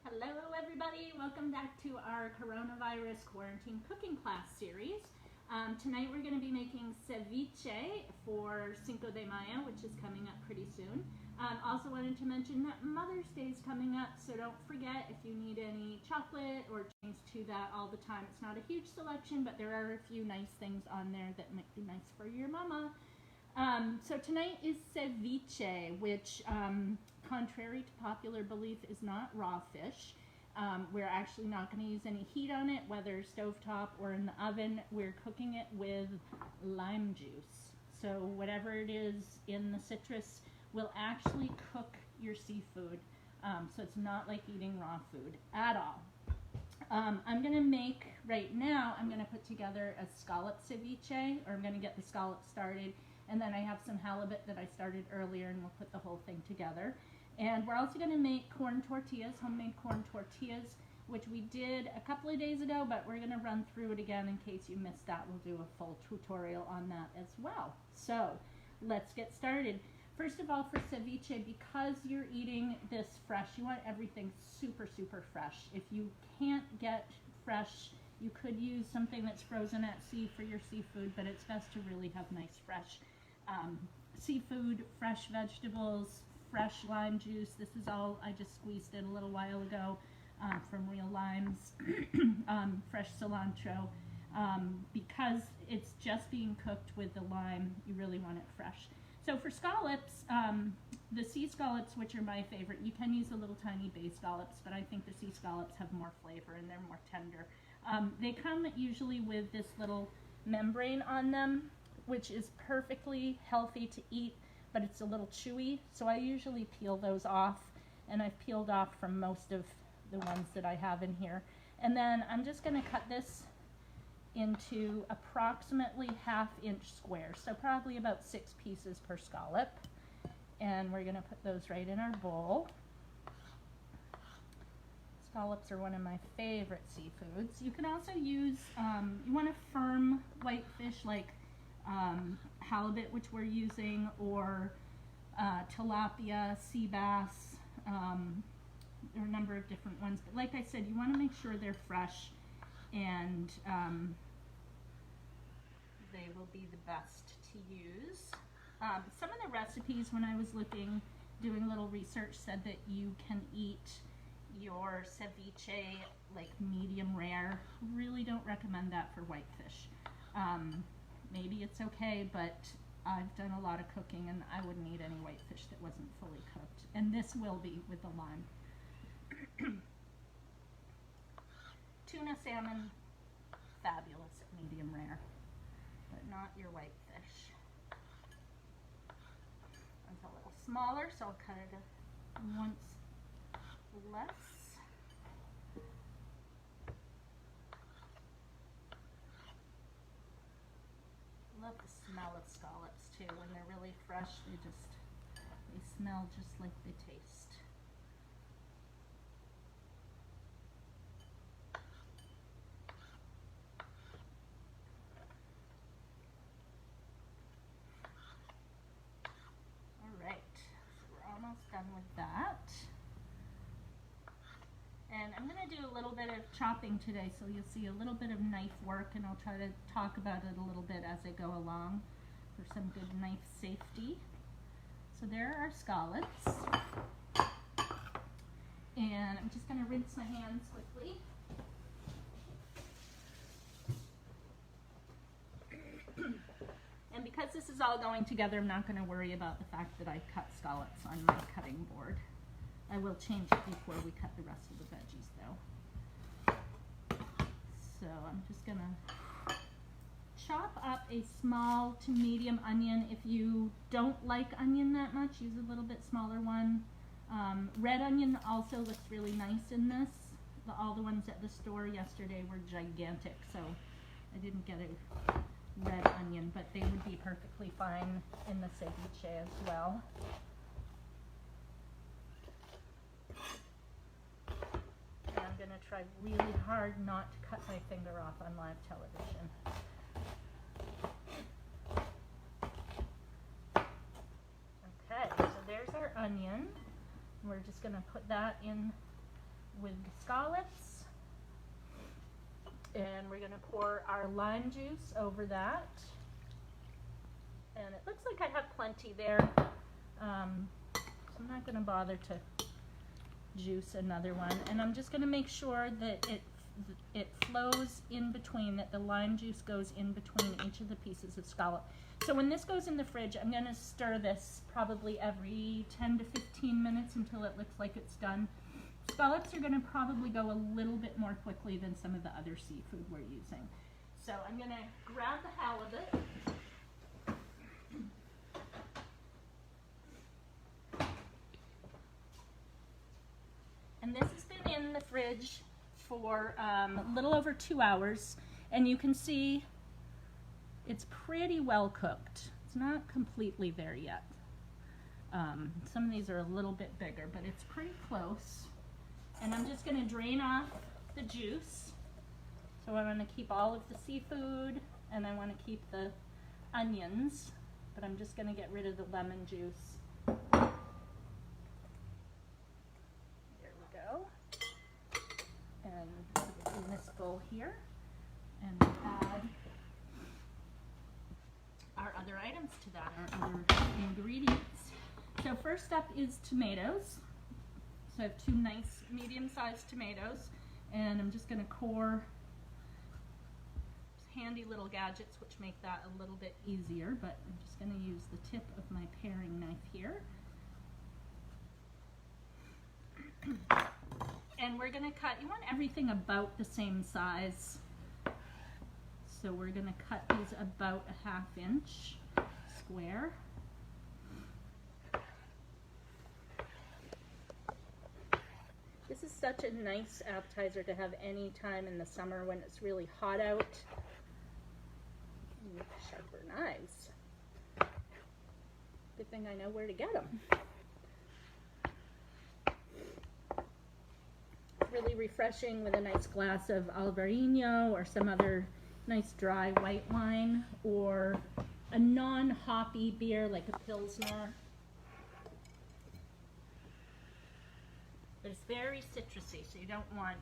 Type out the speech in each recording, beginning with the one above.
Hello everybody, welcome back to our coronavirus quarantine cooking class series. Tonight we're going to be making ceviche for Cinco de Mayo, which is coming up pretty soon. Also wanted to mention that Mother's Day is coming up, so don't forget if you need any chocolate or things to that all the time. It's not a huge selection, but there are a few nice things on there that might be nice for your mama. So tonight is ceviche, which contrary to popular belief is not raw fish. We're actually not going to use any heat on it, whether stovetop or in the oven. We're cooking it with lime juice. So whatever it is in the citrus will actually cook your seafood. So it's not like eating raw food at all. I'm going to make, right now, I'm going to put together a scallop ceviche, or I'm going to get the scallops started. And then I have some halibut that I started earlier, and we'll put the whole thing together. And we're also going to make corn tortillas, homemade corn tortillas, which we did a couple of days ago, but we're going to run through it again in case you missed that. We'll do a full tutorial on that as well. So let's get started. First of all, for ceviche, because you're eating this fresh, you want everything super, super fresh. If you can't get fresh, you could use something that's frozen at sea for your seafood, but it's best to really have nice fresh seafood, fresh vegetables, fresh lime juice. This is all, I just squeezed it a little while ago from real limes, fresh cilantro. Because it's just being cooked with the lime, you really want it fresh. So for scallops, the sea scallops, which are my favorite, you can use the little tiny bay scallops, but I think the sea scallops have more flavor and they're more tender. They come usually with this little membrane on them, which is perfectly healthy to eat, but it's a little chewy, so I usually peel those off, and I've peeled off from most of the ones that I have in here. And then I'm just going to cut this into approximately ½ inch squares, so probably about 6 pieces per scallop, and we're going to put those right in our bowl. Scallops are one of my favorite seafoods. You can also use, you want a firm white fish like halibut, which we're using, or tilapia, sea bass. There are a number of different ones, but like I said, you want to make sure they're fresh, and they will be the best to use. Some of the recipes, when I was doing a little research, said that you can eat your ceviche like medium rare. Really don't recommend that for whitefish. Maybe it's okay, but I've done a lot of cooking and I wouldn't eat any whitefish that wasn't fully cooked. And this will be with the lime. Tuna salmon, fabulous at medium rare, but not your whitefish. It's a little smaller, so I'll cut it once less. Love the smell of scallops too. When they're really fresh, they smell just like they taste. All right, so we're almost done with that. And I'm going to do a little bit of chopping today, so you'll see a little bit of knife work, and I'll try to talk about it a little bit as I go along for some good knife safety. So there are our scallops. And I'm just going to rinse my hands quickly. And because this is all going together, I'm not going to worry about the fact that I cut scallops on my cutting board. I will change it before we cut the rest of the veggies though. So I'm just going to chop up a small to medium onion. If you don't like onion that much, use a little bit smaller one. Red onion also looks really nice in this. All the ones at the store yesterday were gigantic, so I didn't get a red onion, but they would be perfectly fine in the ceviche as well. And I'm going to try really hard not to cut my finger off on live television. Okay, so there's our onion. We're just going to put that in with the scallops. And we're going to pour our lime juice over that. And it looks like I have plenty there. So I'm not going to bother to juice another one. And I'm just going to make sure that it flows in between, that the lime juice goes in between each of the pieces of scallop. So when this goes in the fridge, I'm going to stir this probably every 10 to 15 minutes until it looks like it's done. Scallops are going to probably go a little bit more quickly than some of the other seafood we're using. So I'm going to grab the halibut. And this has been in the fridge for a little over 2 hours, and you can see it's pretty well cooked. It's not completely there yet. Some of these are a little bit bigger, but it's pretty close. And I'm just going to drain off the juice. So I want to keep all of the seafood, and I want to keep the onions, but I'm just going to get rid of the lemon juice. There we go. And put it in this bowl here, and add our other items to that, our other ingredients. So first up is tomatoes. So I have 2 nice medium-sized tomatoes, and I'm just going to core handy little gadgets which make that a little bit easier, but I'm just going to use the tip of my paring knife here. And we're going to cut, you want everything about the same size. So we're going to cut these about a 1/2 inch square. This is such a nice appetizer to have any time in the summer when it's really hot out. Need sharper knives. Good thing I know where to get them. It's really refreshing with a nice glass of Albarino or some other nice dry white wine, or a non-hoppy beer like a Pilsner. But it's very citrusy, so you don't want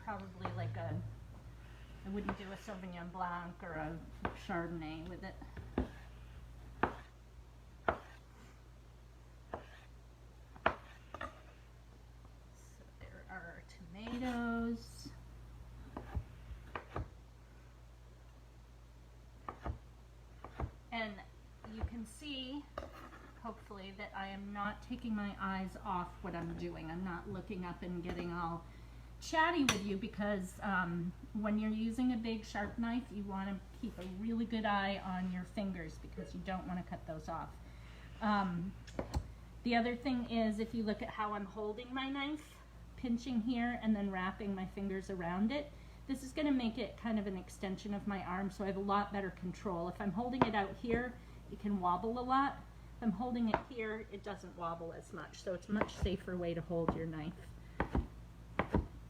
probably like I wouldn't do a Sauvignon Blanc or a Chardonnay with it. So there are our tomatoes. And you can see, hopefully, that I am not taking my eyes off what I'm doing. I'm not looking up and getting all chatty with you, because when you're using a big sharp knife, you want to keep a really good eye on your fingers, because you don't want to cut those off. The other thing is, if you look at how I'm holding my knife, pinching here and then wrapping my fingers around it, this is going to make it kind of an extension of my arm, so I have a lot better control. If I'm holding it out here, it can wobble a lot. If I'm holding it here, it doesn't wobble as much, so it's a much safer way to hold your knife.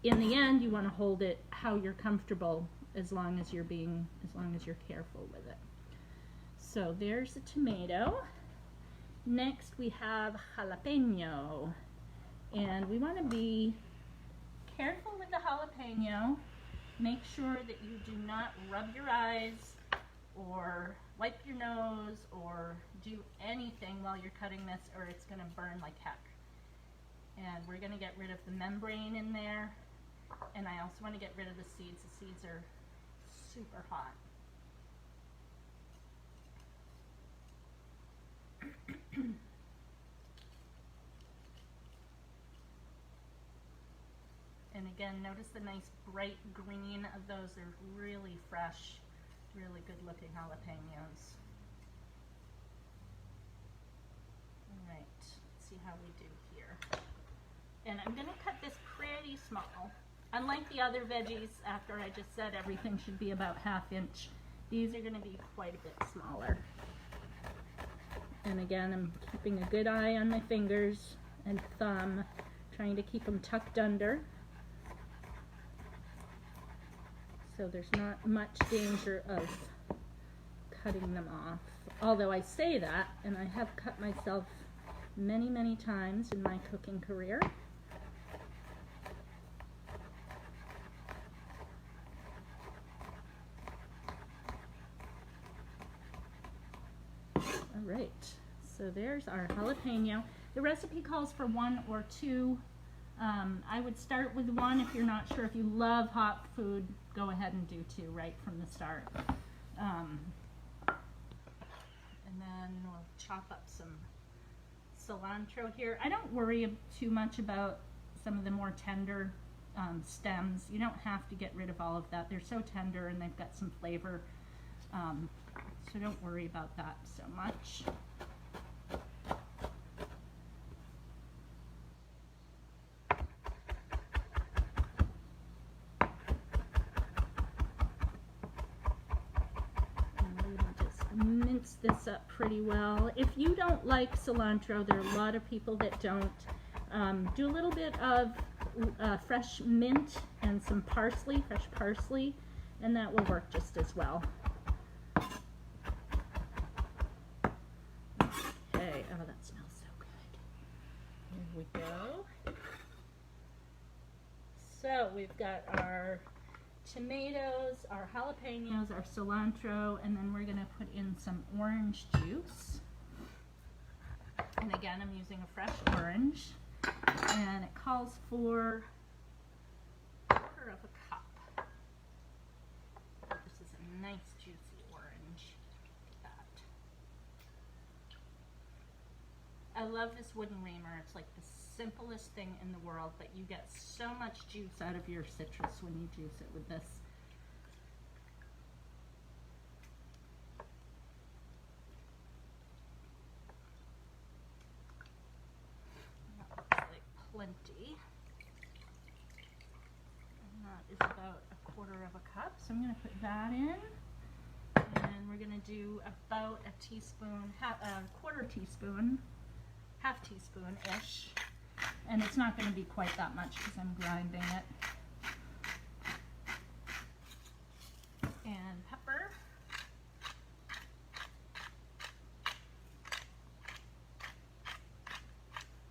In the end, you want to hold it how you're comfortable, as long as you're careful with it. So there's the tomato. Next we have jalapeno, and we want to be careful with the jalapeno. Make sure that you do not rub your eyes or wipe your nose or do anything while you're cutting this, or it's going to burn like heck. And we're going to get rid of the membrane in there, and I also want to get rid of the seeds. The seeds are super hot. And again, notice the nice bright green of those. They're really fresh, really good looking jalapenos. All right, let's see how we do here. And I'm going to cut this pretty small. Unlike the other veggies, after I just said everything should be about 1/2 inch, these are going to be quite a bit smaller. And again, I'm keeping a good eye on my fingers and thumb, trying to keep them tucked under, so there's not much danger of cutting them off. Although I say that, and I have cut myself many, many times in my cooking career. right, so there's our jalapeno. The recipe calls for 1 or 2. I would start with 1 if you're not sure. If you love hot food, go ahead and do 2 right from the start. And then we'll chop up some cilantro here. I don't worry too much about some of the more tender stems. You don't have to get rid of all of that. They're so tender and they've got some flavor. So don't worry about that so much. Mince this up pretty well. If you don't like cilantro, there are a lot of people that don't. Do a little bit of fresh mint and some parsley, fresh parsley, and that will work just as well. Okay, oh, that smells so good. Here we go. So we've got our tomatoes, our jalapenos, our cilantro, and then we're going to put in some orange juice. And again, I'm using a fresh orange, and it calls for 1/4 of a cup. This is a nice juicy orange. Look at that. I love this wooden reamer. It's like the simplest thing in the world, but you get so much juice out of your citrus when you juice it with this. That looks like plenty. And that is about 1/4 of a cup, so I'm going to put that in. And we're going to do about a teaspoon, quarter teaspoon, half teaspoon-ish. And it's not going to be quite that much because I'm grinding it. And pepper.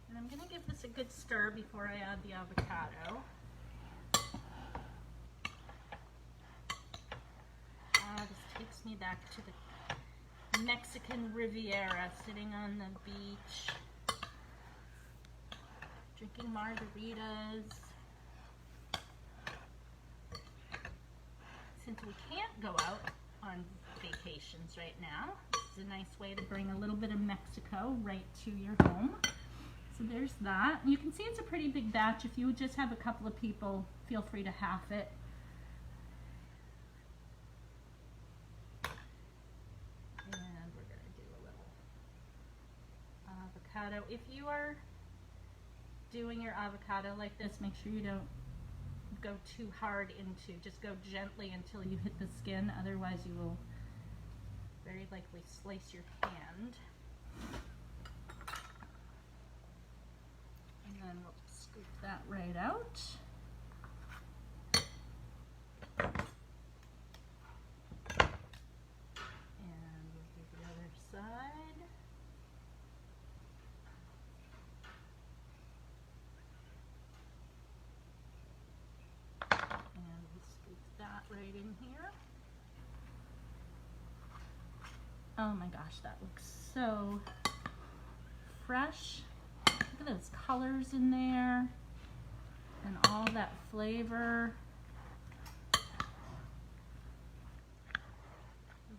And I'm going to give this a good stir before I add the avocado. This takes me back to the Mexican Riviera, sitting on the beach, drinking margaritas. Since we can't go out on vacations right now, this is a nice way to bring a little bit of Mexico right to your home. So there's that. You can see it's a pretty big batch. If you just have a couple of people, feel free to half it. And we're going to do a little avocado. If you are doing your avocado like this, make sure you don't go too hard into, just go gently until you hit the skin, otherwise you will very likely slice your hand. And then we'll scoop that right out. And we'll do the other side. And we'll scoop that right in here. Oh my gosh, that looks so fresh. Look at those colors in there and all that flavor.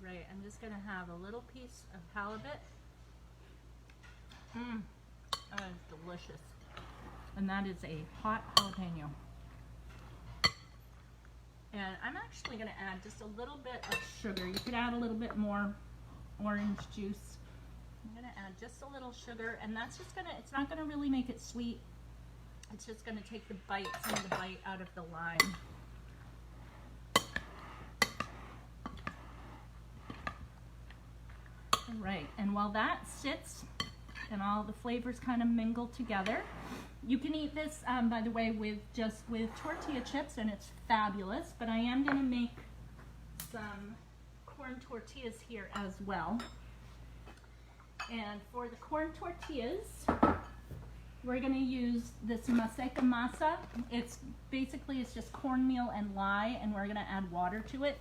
Right, I'm just going to have a little piece of halibut. That is delicious. And that is a hot jalapeno. And I'm actually going to add just a little bit of sugar. You could add a little bit more orange juice. I'm going to add just a little sugar, and that's just going to, it's not going to really make it sweet. It's just going to take the bite, some of the bite out of the lime. All right, and while that sits and all the flavors kind of mingle together, you can eat this, by the way, with tortilla chips, and it's fabulous, but I am going to make some corn tortillas here as well. And for the corn tortillas, we're going to use this maseca masa. It's just cornmeal and lye, and we're going to add water to it.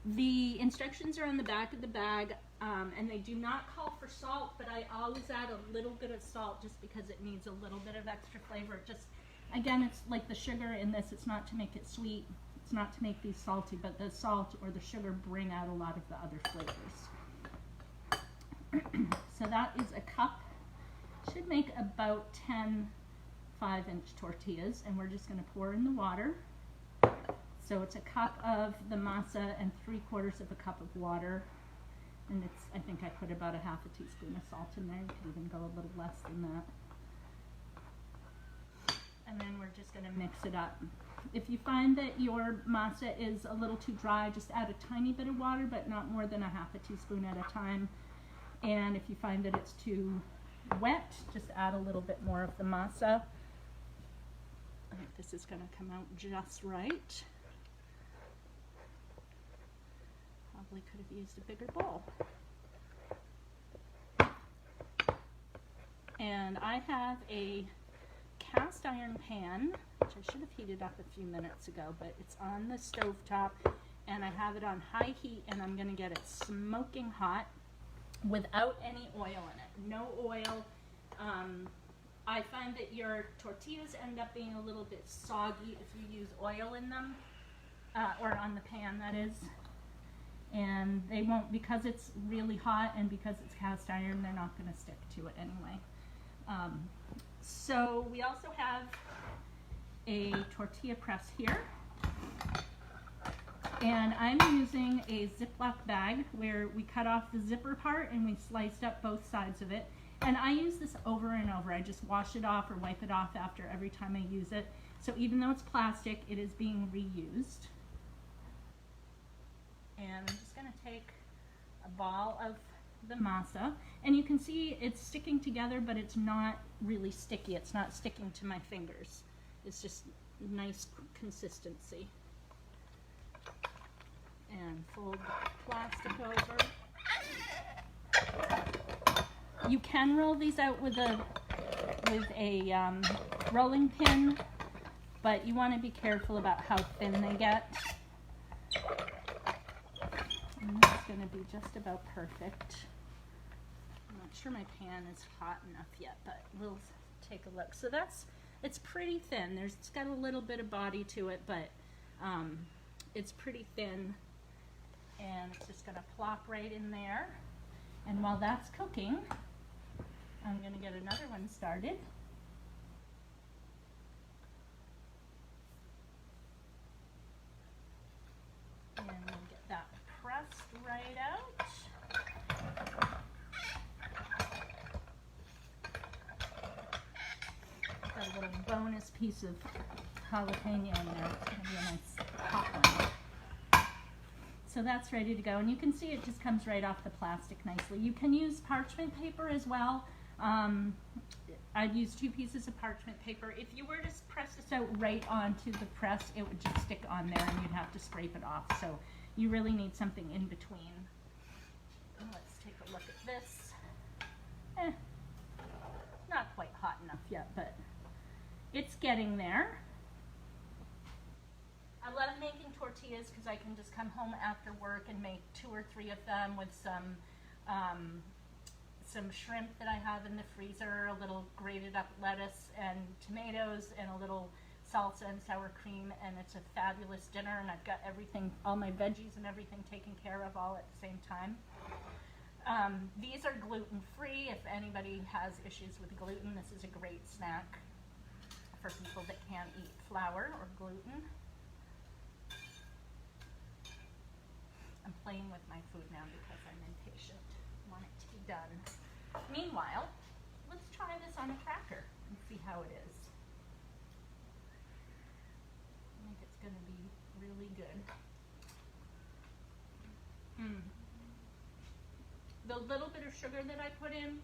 The instructions are on the back of the bag. And they do not call for salt, but I always add a little bit of salt just because it needs a little bit of extra flavor. Just, again, it's like the sugar in this. It's not to make it sweet. It's not to make these salty, but the salt or the sugar bring out a lot of the other flavors. So that is a cup. Should make about 10 5-inch tortillas, and we're just going to pour in the water. So it's a cup of the masa and 3/4 of a cup of water. And it's, I think I put about a half a teaspoon of salt in there. You could even go a little less than that. And then we're just going to mix it up. If you find that your masa is a little too dry, just add a tiny bit of water, but not more than a half a teaspoon at a time. And if you find that it's too wet, just add a little bit more of the masa. I think this is going to come out just right. Probably could have used a bigger bowl. And I have a cast iron pan, which I should have heated up a few minutes ago, but it's on the stove top, and I have it on high heat, and I'm going to get it smoking hot without any oil in it. No oil. I find that your tortillas end up being a little bit soggy if you use oil in them, or on the pan, that is. And they won't, because it's really hot and because it's cast iron, they're not going to stick to it anyway. So we also have a tortilla press here. And I'm using a Ziploc bag where we cut off the zipper part and we sliced up both sides of it. And I use this over and over. I just wash it off or wipe it off after every time I use it. So even though it's plastic, it is being reused. And I'm just going to take a ball of the masa. And you can see it's sticking together, but it's not really sticky. It's not sticking to my fingers. It's just nice consistency. And fold the plastic over. You can roll these out with a rolling pin, but you want to be careful about how thin they get. And this is going to be just about perfect. I'm not sure my pan is hot enough yet, but we'll take a look. So it's pretty thin. It's got a little bit of body to it, but it's pretty thin. And it's just going to plop right in there. And while that's cooking, I'm going to get another one started. And we'll get that pressed right out. Got a little bonus piece of jalapeno in there. It's going to be a nice hot one. So that's ready to go, and you can see it just comes right off the plastic nicely. You can use parchment paper as well. I'd use 2 pieces of parchment paper. If you were to press this out right onto the press, it would just stick on there and you'd have to scrape it off. So you really need something in between. Let's take a look at this. Not quite hot enough yet, but it's getting there. I love making tortillas because I can just come home after work and make 2 or 3 of them with some shrimp that I have in the freezer, a little grated up lettuce and tomatoes, and a little salsa and sour cream, and it's a fabulous dinner, and I've got everything, all my veggies and everything taken care of all at the same time. These are gluten-free. If anybody has issues with gluten, this is a great snack for people that can't eat flour or gluten. I'm playing with my food now because I'm impatient. I want it to be done. Meanwhile, let's try this on a cracker and see how it is. I think it's going to be really good. The little bit of sugar that I put in,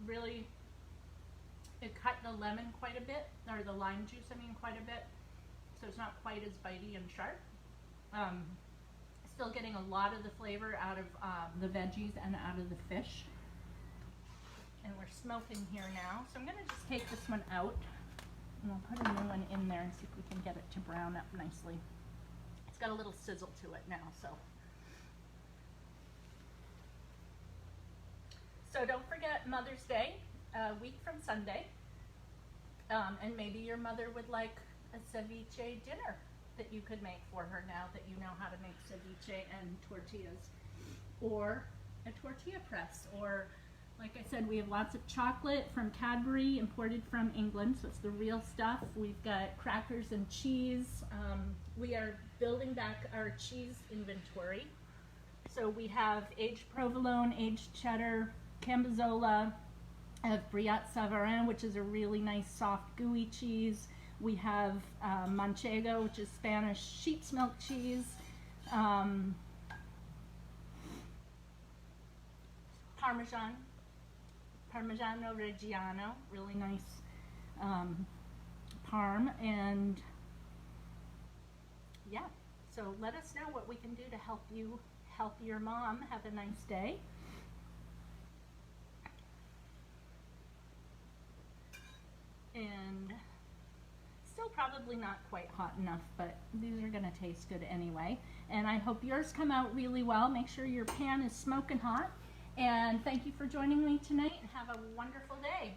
really, it cut the lemon quite a bit, or the lime juice, I mean, quite a bit. So it's not quite as bitey and sharp. Still getting a lot of the flavor out of the veggies and out of the fish. And we're smoking here now. So I'm going to just take this one out and we'll put a new one in there and see if we can get it to brown up nicely. It's got a little sizzle to it now, so. So don't forget Mother's Day, a week from Sunday. And maybe your mother would like a ceviche dinner that you could make for her now that you know how to make ceviche and tortillas. Or a tortilla press. Or, like I said, we have lots of chocolate from Cadbury, imported from England, so it's the real stuff. We've got crackers and cheese. We are building back our cheese inventory. So we have aged provolone, aged cheddar, Cambozola, I have Brillat Savarin, which is a really nice soft gooey cheese. We have Manchego, which is Spanish sheep's milk cheese. Parmesan, Parmigiano Reggiano, really nice parm. And yeah, so let us know what we can do to help you help your mom have a nice day. And still probably not quite hot enough, but these are going to taste good anyway. And I hope yours come out really well. Make sure your pan is smoking hot. And thank you for joining me tonight, and have a wonderful day.